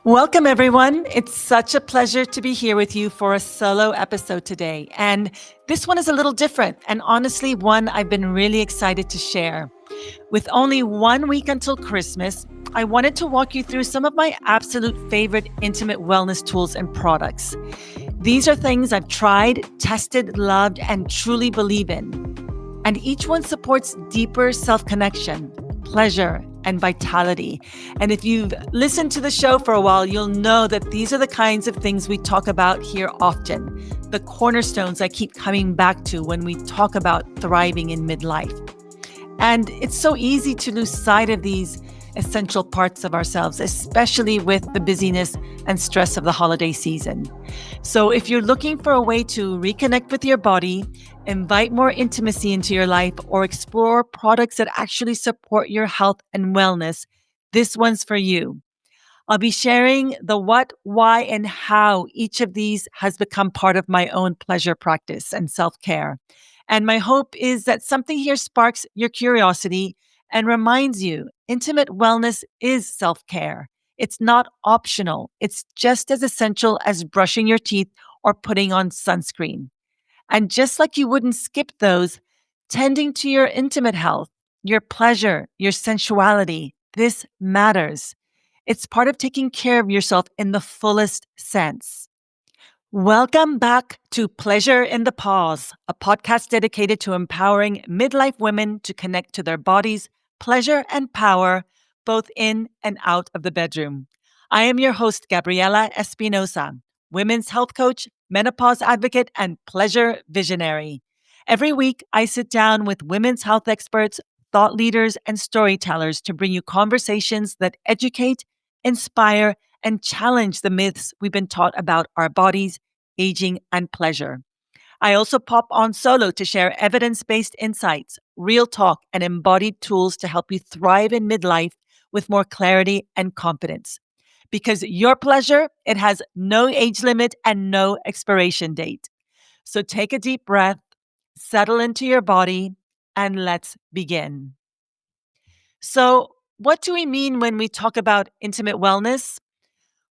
Welcome, everyone. It's such a pleasure to be here with you for a solo episode today. And this one is a little different, and honestly, one I've been really excited to share. With only 1 week until Christmas, I wanted to walk you through some of my absolute favorite intimate wellness tools and products. These are things I've tried, tested, loved, and truly believe in. And each one supports deeper self-connection, pleasure, and vitality. And if you've listened to the show for a while, you'll know that these are the kinds of things we talk about here often, the cornerstones I keep coming back to when we talk about thriving in midlife. And it's so easy to lose sight of these essential parts of ourselves, especially with the busyness and stress of the holiday season. So if you're looking for a way to reconnect with your body, invite more intimacy into your life, or explore products that actually support your health and wellness, this one's for you. I'll be sharing the what, why, and how each of these has become part of my own pleasure practice and self-care. And my hope is that something here sparks your curiosity and reminds you intimate wellness is self-care. It's not optional. It's just as essential as brushing your teeth or putting on sunscreen. And just like you wouldn't skip those, tending to your intimate health, your pleasure, your sensuality, this matters. It's part of taking care of yourself in the fullest sense. Welcome back to Pleasure in the Pause, a podcast dedicated to empowering midlife women to connect to their bodies, pleasure, and power, both in and out of the bedroom. I am your host, Gabriella Espinosa, women's health coach, menopause advocate, and pleasure visionary. Every week, I sit down with women's health experts, thought leaders, and storytellers to bring you conversations that educate, inspire, and challenge the myths we've been taught about our bodies, aging, and pleasure. I also pop on solo to share evidence-based insights, real talk, and embodied tools to help you thrive in midlife with more clarity and confidence. Because your pleasure, it has no age limit and no expiration date. So take a deep breath, settle into your body, and let's begin. So, what do we mean when we talk about intimate wellness?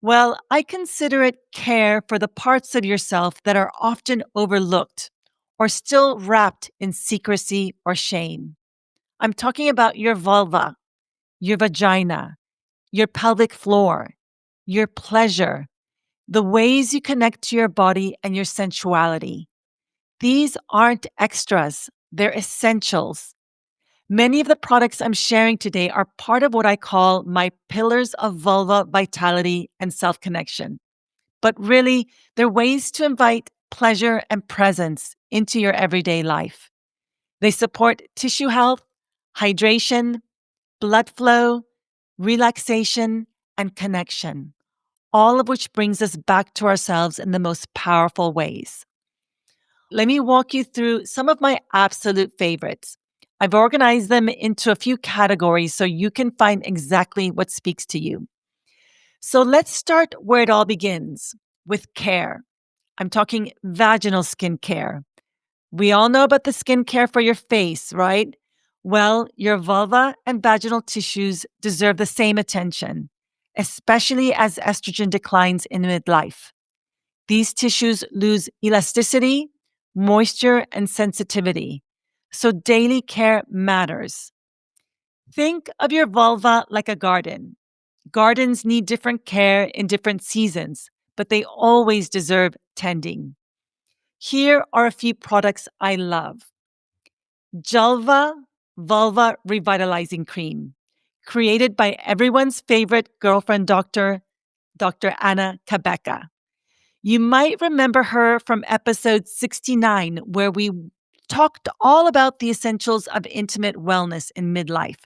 Well, I consider it care for the parts of yourself that are often overlooked or still wrapped in secrecy or shame. I'm talking about your vulva, your vagina, your pelvic floor, your pleasure, the ways you connect to your body and your sensuality. These aren't extras, they're essentials. Many of the products I'm sharing today are part of what I call my pillars of vulva vitality and self-connection. But really, they're ways to invite pleasure and presence into your everyday life. They support tissue health, hydration, blood flow, relaxation, and connection, all of which brings us back to ourselves in the most powerful ways. Let me walk you through some of my absolute favorites. I've organized them into a few categories so you can find exactly what speaks to you. So let's start where it all begins, with care. I'm talking vaginal skincare. We all know about the skincare for your face, right? Well, your vulva and vaginal tissues deserve the same attention, especially as estrogen declines in midlife. These tissues lose elasticity, moisture, and sensitivity. So daily care matters. Think of your vulva like a garden. Gardens need different care in different seasons, but they always deserve tending. Here are a few products I love. Vulva Vulva Revitalizing Cream, created by everyone's favorite girlfriend doctor, Dr. Anna Cabeca. You might remember her from episode 69, where we talked all about the essentials of intimate wellness in midlife.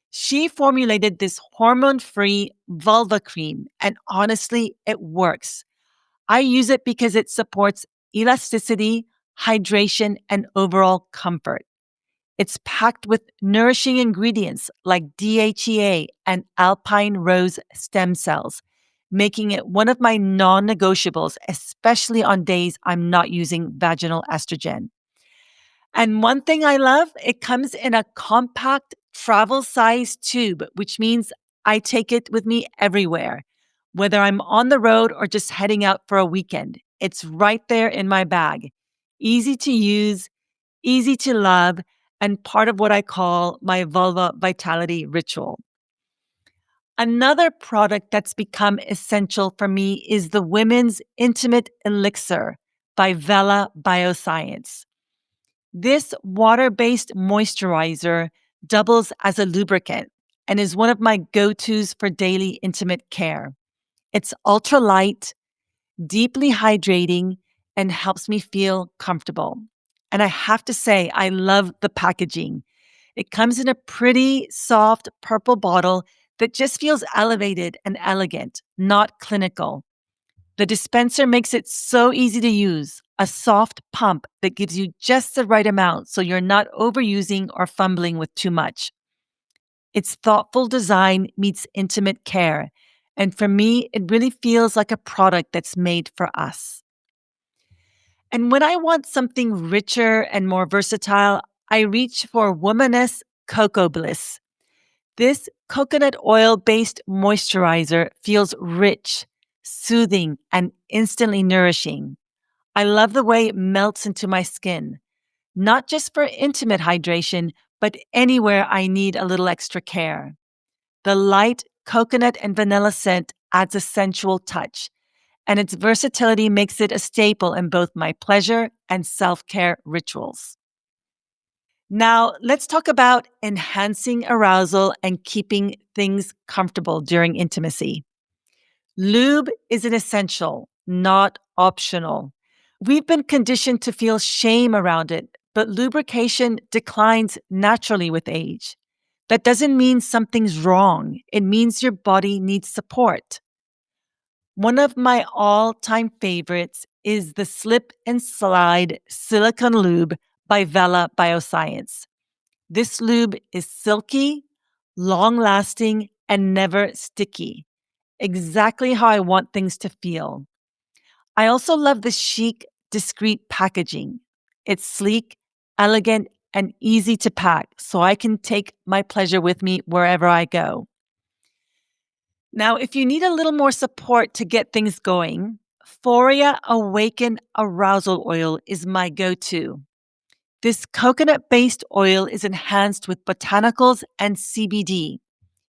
She formulated this hormone-free vulva cream, and honestly, it works. I use it because it supports elasticity, hydration, and overall comfort. It's packed with nourishing ingredients like DHEA and alpine rose stem cells, making it one of my non-negotiables, especially on days I'm not using vaginal estrogen. And one thing I love, it comes in a compact travel size tube, which means I take it with me everywhere. Whether I'm on the road or just heading out for a weekend, it's right there in my bag. Easy to use, easy to love, and part of what I call my vulva vitality ritual. Another product that's become essential for me is the Women's Intimate Elixir by Vela Bioscience. This water-based moisturizer doubles as a lubricant and is one of my go-tos for daily intimate care. It's ultra light, deeply hydrating, and helps me feel comfortable. And I have to say, I love the packaging. It comes in a pretty soft purple bottle that just feels elevated and elegant, not clinical. The dispenser makes it so easy to use, a soft pump that gives you just the right amount so you're not overusing or fumbling with too much. Its thoughtful design meets intimate care, and for me, it really feels like a product that's made for us. And when I want something richer and more versatile, I reach for Womaness Cocoa Bliss. This coconut oil-based moisturizer feels rich, soothing, and instantly nourishing. I love the way it melts into my skin, not just for intimate hydration, but anywhere I need a little extra care. The light coconut and vanilla scent adds a sensual touch, and its versatility makes it a staple in both my pleasure and self-care rituals. Now, let's talk about enhancing arousal and keeping things comfortable during intimacy. Lube is an essential, not optional. We've been conditioned to feel shame around it, but lubrication declines naturally with age. That doesn't mean something's wrong. It means your body needs support. One of my all-time favorites is the Slip and Slide Silicone Lube by Vela Bioscience. This lube is silky, long-lasting, and never sticky. Exactly how I want things to feel. I also love the chic, discreet packaging. It's sleek, elegant, and easy to pack, so I can take my pleasure with me wherever I go. Now, if you need a little more support to get things going, Foria Awaken Arousal Oil is my go-to. This coconut-based oil is enhanced with botanicals and CBD,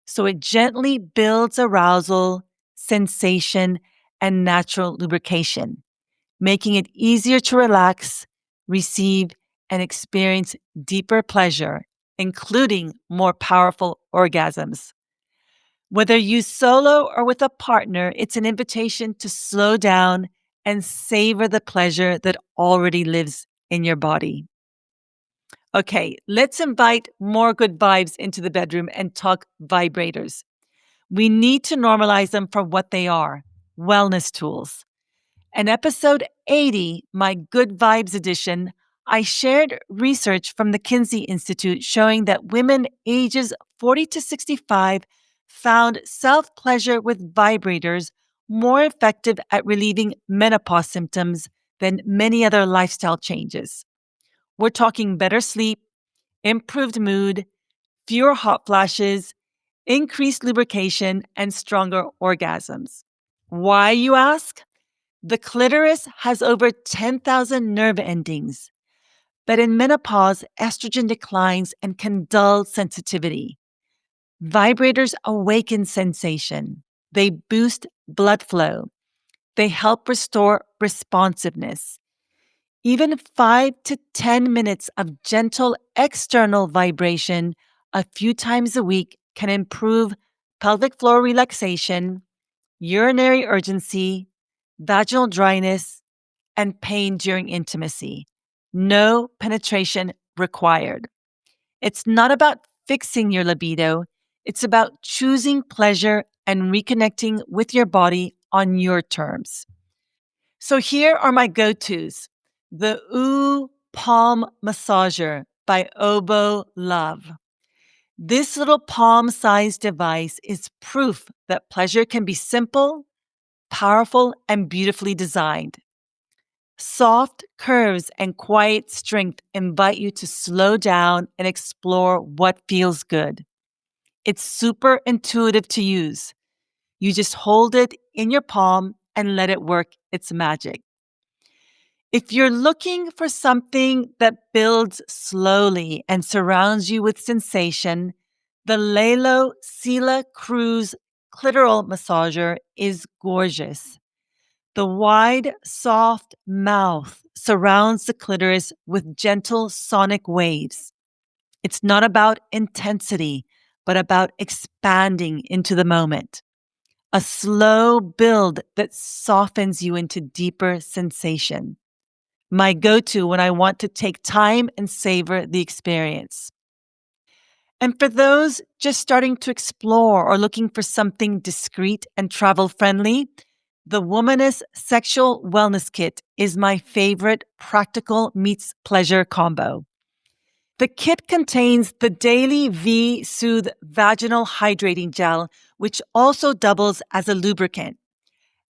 so it gently builds arousal, sensation, and natural lubrication, making it easier to relax, receive, and experience deeper pleasure, including more powerful orgasms. Whether used solo or with a partner, it's an invitation to slow down and savor the pleasure that already lives in your body. Okay, let's invite more good vibes into the bedroom and talk vibrators. We need to normalize them for what they are, wellness tools. In episode 80, my Good Vibes edition, I shared research from the Kinsey Institute showing that women ages 40 to 65 found self-pleasure with vibrators more effective at relieving menopause symptoms than many other lifestyle changes. We're talking better sleep, improved mood, fewer hot flashes, increased lubrication, and stronger orgasms. Why, you ask? The clitoris has over 10,000 nerve endings. But in menopause, estrogen declines and can dull sensitivity. Vibrators awaken sensation. They boost blood flow. They help restore responsiveness. Even 5 to 10 minutes of gentle external vibration a few times a week can improve pelvic floor relaxation, urinary urgency, vaginal dryness, and pain during intimacy. No penetration required. It's not about fixing your libido. It's about choosing pleasure and reconnecting with your body on your terms. So here are my go-tos. The Ooh Palm Massager by Obo Love. This little palm-sized device is proof that pleasure can be simple, powerful, and beautifully designed. Soft curves and quiet strength invite you to slow down and explore what feels good. It's super intuitive to use. You just hold it in your palm and let it work its magic. If you're looking for something that builds slowly and surrounds you with sensation, the Lelo Sela Cruz clitoral massager is gorgeous. The wide, soft mouth surrounds the clitoris with gentle sonic waves. It's not about intensity, but about expanding into the moment. A slow build that softens you into deeper sensation. My go-to when I want to take time and savor the experience. And for those just starting to explore or looking for something discreet and travel-friendly, the Womaness Sexual Wellness Kit is my favorite practical meets pleasure combo. The kit contains the Daily V Soothe Vaginal Hydrating Gel, which also doubles as a lubricant.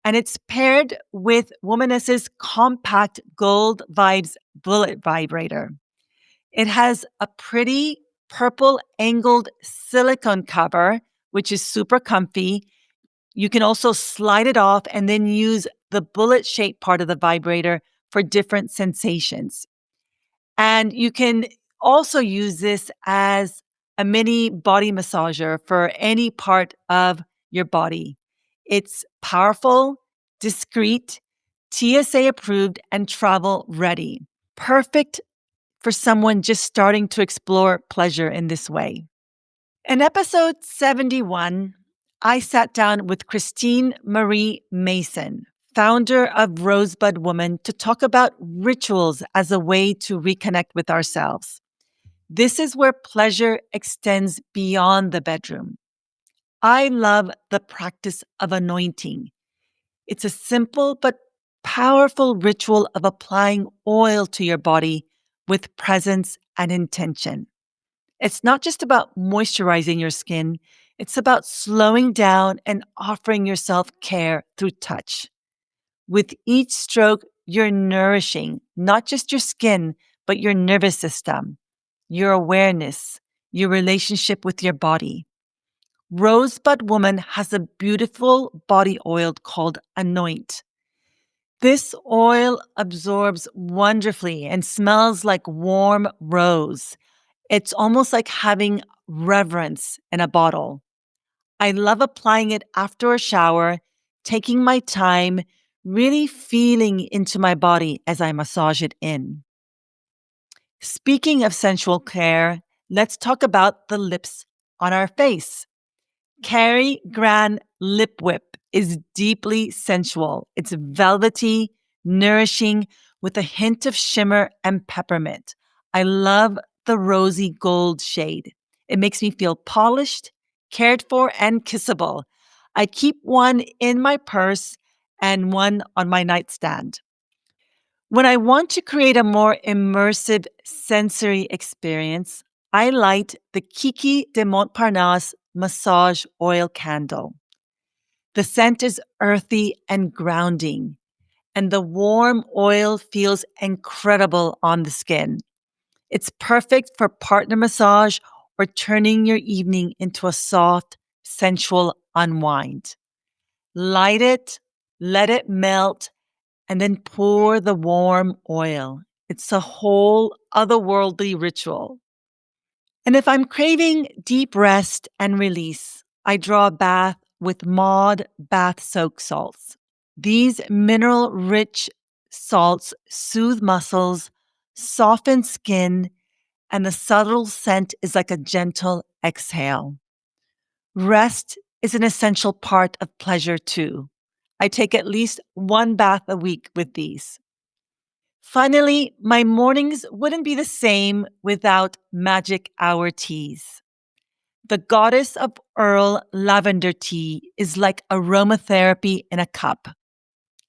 And it's paired with Womaness's compact Gold Vibes Bullet Vibrator. It has a pretty purple angled silicone cover, which is super comfy. You can also slide it off and then use the bullet shaped part of the vibrator for different sensations. And you can also use this as a mini body massager for any part of your body. It's powerful, discreet, TSA approved, and travel ready. Perfect for someone just starting to explore pleasure in this way. In episode 71, I sat down with Christine Marie Mason, founder of Rosebud Woman, to talk about rituals as a way to reconnect with ourselves. This is where pleasure extends beyond the bedroom. I love the practice of anointing. It's a simple but powerful ritual of applying oil to your body with presence and intention. It's not just about moisturizing your skin, it's about slowing down and offering yourself care through touch. With each stroke, you're nourishing not just your skin, but your nervous system, your awareness, your relationship with your body. Rosebud Woman has a beautiful body oil called Anoint. This oil absorbs wonderfully and smells like warm rose. It's almost like having reverence in a bottle. I love applying it after a shower, taking my time, really feeling into my body as I massage it in. Speaking of sensual care, let's talk about the lips on our face. Cary Grant Lip Whip is deeply sensual. It's velvety, nourishing, with a hint of shimmer and peppermint. I love the rosy gold shade. It makes me feel polished, cared for, and kissable. I keep one in my purse and one on my nightstand. When I want to create a more immersive sensory experience, I light the Kiki de Montparnasse Massage Oil Candle. The scent is earthy and grounding, and the warm oil feels incredible on the skin. It's perfect for partner massage or turning your evening into a soft, sensual unwind. Light it, let it melt, and then pour the warm oil. It's a whole otherworldly ritual. And if I'm craving deep rest and release, I draw a bath with Maud bath soak salts. These mineral-rich salts soothe muscles, soften skin, and the subtle scent is like a gentle exhale. Rest is an essential part of pleasure too. I take at least one bath a week with these. Finally, my mornings wouldn't be the same without magic hour teas. The Goddess of Earl lavender tea is like aromatherapy in a cup.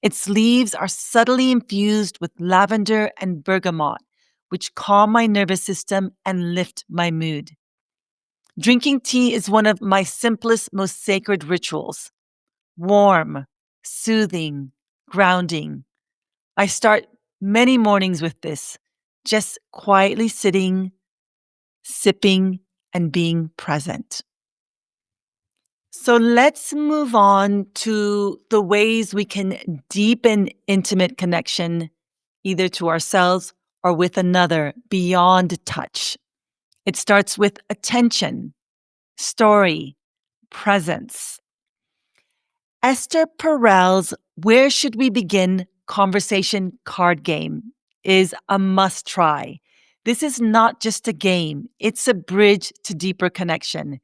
Its leaves are subtly infused with lavender and bergamot, which calm my nervous system and lift my mood. Drinking tea is one of my simplest, most sacred rituals. Warm, soothing, grounding. I start many mornings with this, just quietly sitting, sipping, and being present. So let's move on to the ways we can deepen intimate connection, either to ourselves or with another beyond touch. It starts with attention, story, presence. Esther Perel's Where Should We Begin conversation card game is a must try. This is not just a game, it's a bridge to deeper connection.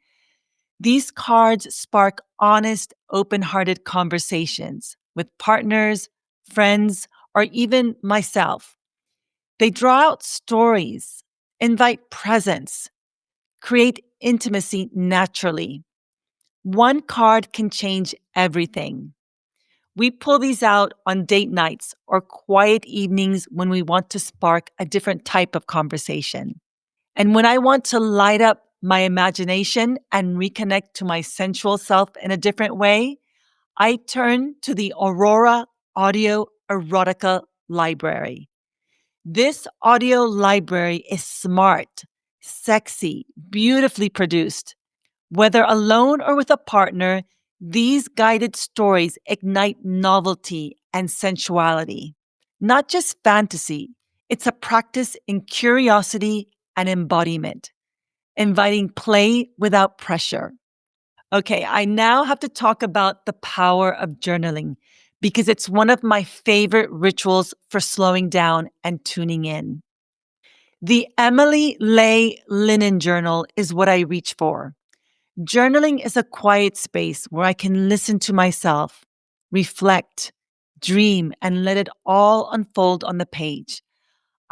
These cards spark honest, open hearted conversations with partners, friends, or even myself. They draw out stories, invite presence, create intimacy naturally. One card can change everything. We pull these out on date nights or quiet evenings when we want to spark a different type of conversation. And when I want to light up my imagination and reconnect to my sensual self in a different way, I turn to the Aurora Audio Erotica Library. This audio library is smart, sexy, beautifully produced. Whether alone or with a partner, these guided stories ignite novelty and sensuality. Not just fantasy, it's a practice in curiosity and embodiment, inviting play without pressure. Okay, I now have to talk about the power of journaling because it's one of my favorite rituals for slowing down and tuning in. The Emily Lay Linen Journal is what I reach for. Journaling is a quiet space where I can listen to myself, reflect, dream, and let it all unfold on the page.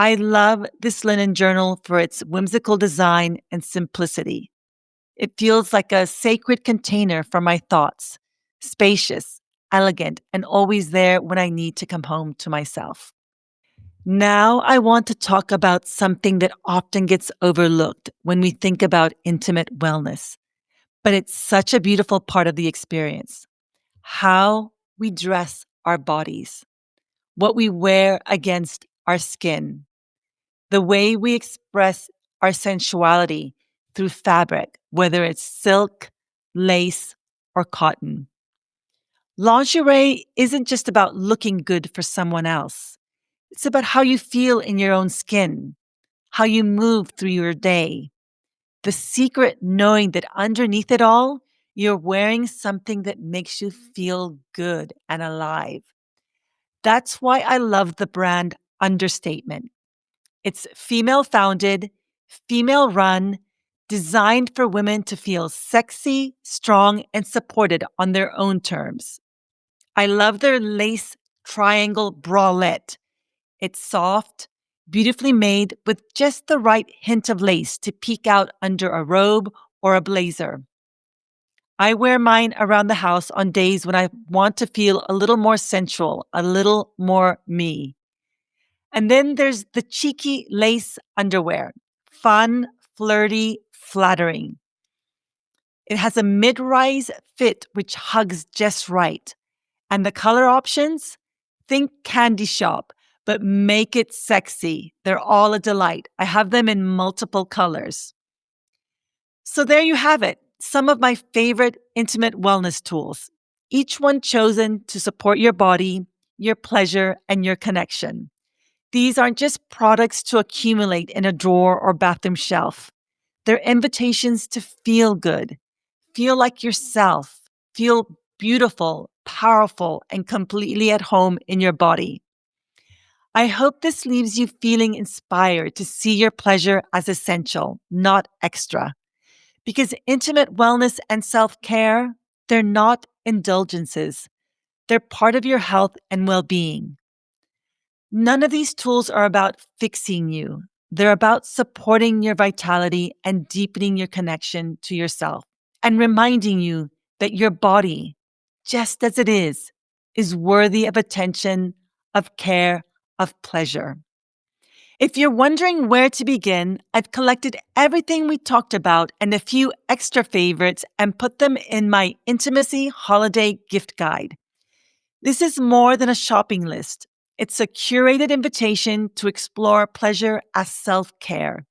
I love this linen journal for its whimsical design and simplicity. It feels like a sacred container for my thoughts, spacious, elegant, and always there when I need to come home to myself. Now, I want to talk about something that often gets overlooked when we think about intimate wellness, but it's such a beautiful part of the experience: how we dress our bodies, what we wear against our skin, the way we express our sensuality through fabric, whether it's silk, lace, or cotton. Lingerie isn't just about looking good for someone else. It's about how you feel in your own skin, how you move through your day. The secret knowing that underneath it all, you're wearing something that makes you feel good and alive. That's why I love the brand Understatement. It's female founded, female run, designed for women to feel sexy, strong, and supported on their own terms. I love their lace triangle bralette. It's soft, beautifully made with just the right hint of lace to peek out under a robe or a blazer. I wear mine around the house on days when I want to feel a little more sensual, a little more me. And then there's the cheeky lace underwear. Fun, flirty, flattering. It has a mid-rise fit which hugs just right. And the color options? Think candy shop, but make it sexy. They're all a delight. I have them in multiple colors. So there you have it, some of my favorite intimate wellness tools, each one chosen to support your body, your pleasure, and your connection. These aren't just products to accumulate in a drawer or bathroom shelf. They're invitations to feel good, feel like yourself, feel beautiful, powerful, and completely at home in your body. I hope this leaves you feeling inspired to see your pleasure as essential, not extra. Because intimate wellness and self-care, they're not indulgences. They're part of your health and well-being. None of these tools are about fixing you. They're about supporting your vitality and deepening your connection to yourself and reminding you that your body, just as it is worthy of attention, of care, of pleasure. If you're wondering where to begin, I've collected everything we talked about and a few extra favorites and put them in my Intimacy Holiday Gift Guide. This is more than a shopping list. It's a curated invitation to explore pleasure as self-care.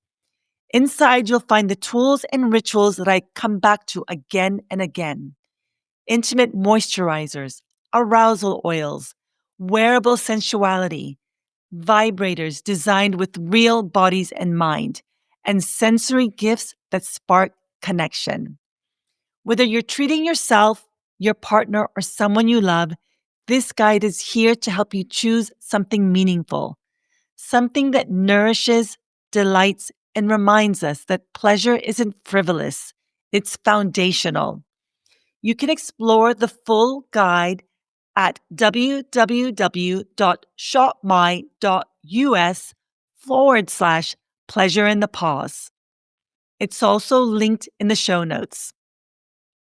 Inside, you'll find the tools and rituals that I come back to again and again. intimate moisturizers, arousal oils, wearable sensuality, vibrators designed with real bodies in mind, and sensory gifts that spark connection. Whether you're treating yourself, your partner, or someone you love, this guide is here to help you choose something meaningful, something that nourishes, delights, and reminds us that pleasure isn't frivolous, it's foundational. You can explore the full guide at www.shopmy.us/pleasure in the pause. It's also linked in the show notes.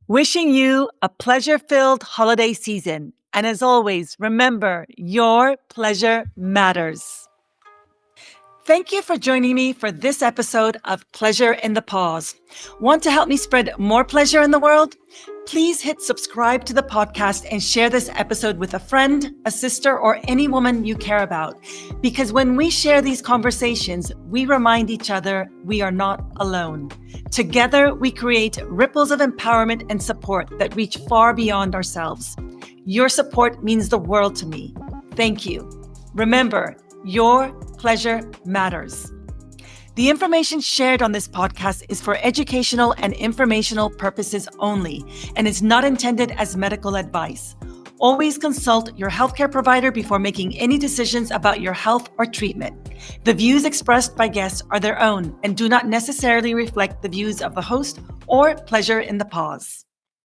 Wishing you a pleasure-filled holiday season. And as always, remember, your pleasure matters. Thank you for joining me for this episode of Pleasure in the Pause. Want to help me spread more pleasure in the world? Please hit subscribe to the podcast and share this episode with a friend, a sister, or any woman you care about. Because when we share these conversations, we remind each other we are not alone. Together, we create ripples of empowerment and support that reach far beyond ourselves. Your support means the world to me. Thank you. Remember, your pleasure matters. The information shared on this podcast is for educational and informational purposes only and is not intended as medical advice. Always consult your healthcare provider before making any decisions about your health or treatment. The views expressed by guests are their own and do not necessarily reflect the views of the host or Pleasure in the Pause.